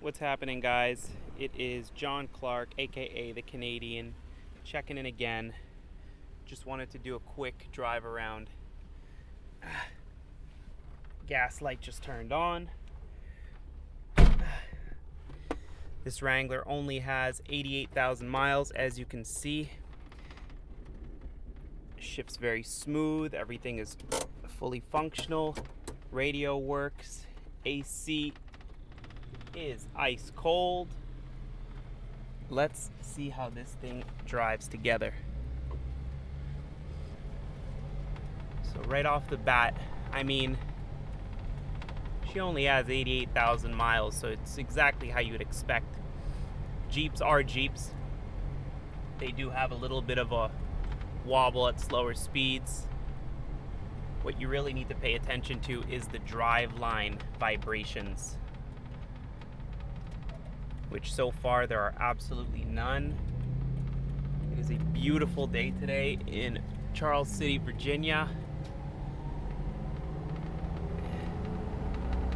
What's happening, guys? It is John Clark, aka the Canadian, checking in again. Just wanted to do a quick drive around. Gas light just turned on. This Wrangler only has 88,000 miles, as you can see. Shifts very smooth. Everything is fully functional. Radio works. AC is ice cold. Let's see how this thing drives together. So right off the bat, she only has 88,000 miles, so it's exactly how you would expect. Jeeps are Jeeps. They do have a little bit of a wobble at slower speeds. What you really need to pay attention to is the driveline vibrations, which so far there are absolutely none. It is a beautiful day today in Charles City, Virginia.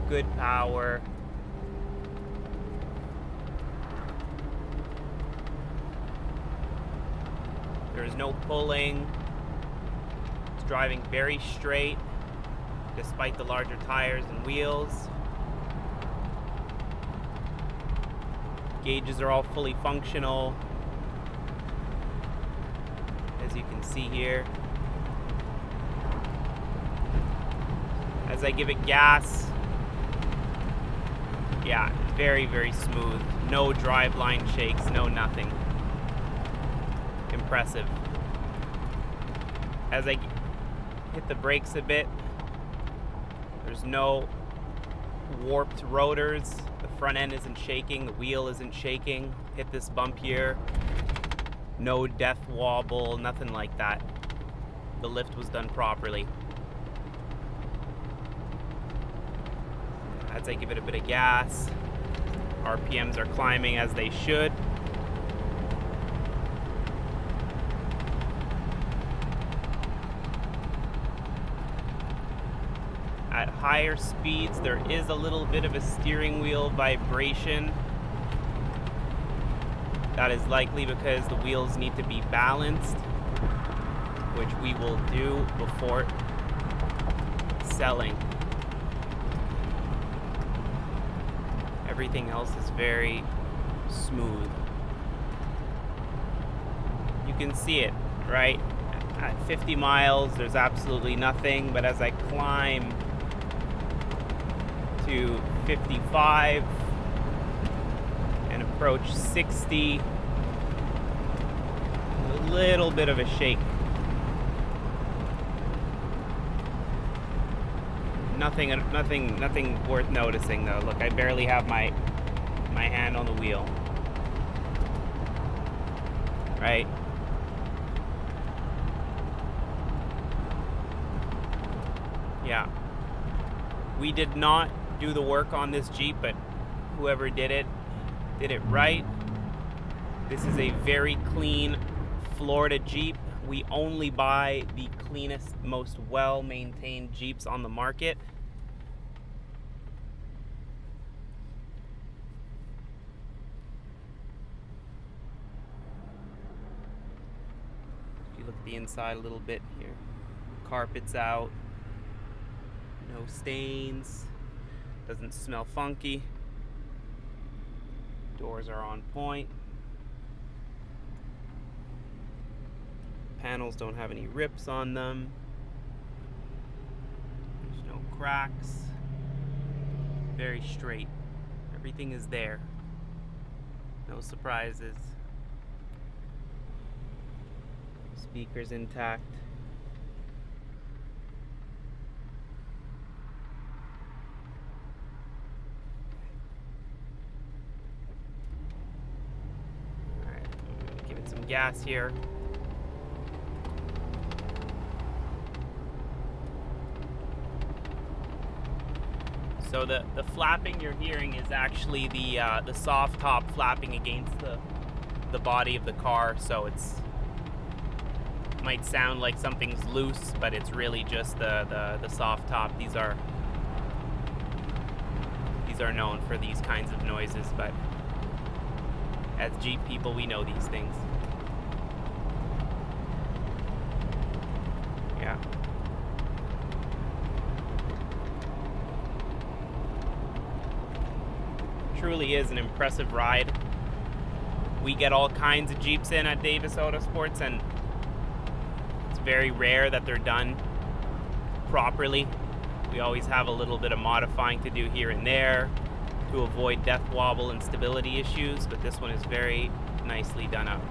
Good power. There's no pulling. It's driving very straight despite the larger tires and wheels. Gauges are all fully functional, as you can see here. As I give it gas, yeah, very, very smooth. No driveline shakes, no nothing. Impressive. As I hit the brakes a bit, there's no warped rotors. The front end isn't shaking, the wheel isn't shaking. Hit this bump here, no death wobble, nothing like that. The lift was done properly. As I give it a bit of gas, RPMs are climbing as they should. At higher speeds, there is a little bit of a steering wheel vibration. That is likely because the wheels need to be balanced, which we will do before selling. Everything else is very smooth. You can see it, right? At 50 miles, there's absolutely nothing, but as I climb to 55 and approach 60, a little bit of a shake. Nothing worth noticing though. Look, I barely have my hand on the wheel. Right? Yeah. We did not do the work on this Jeep, but whoever did it right. This is a very clean Florida Jeep. We only buy the cleanest, most well-maintained Jeeps on the market. If you look at the inside a little bit here, carpet's out, no stains, doesn't smell funky, doors are on point. Panels don't have any rips on them. There's no cracks. Very straight. Everything is there. No surprises. Speakers intact. Alright, give it some gas here. So the flapping you're hearing is actually the soft top flapping against the body of the car. So it's might sound like something's loose, but it's really just the soft top. These are are known for these kinds of noises, but as Jeep people, we know these things. Yeah. Truly is an impressive ride. We get all kinds of Jeeps in at Davis AutoSports, and it's very rare that they're done properly. We always have a little bit of modifying to do here and there to avoid death wobble and stability issues, but this one is very nicely done up.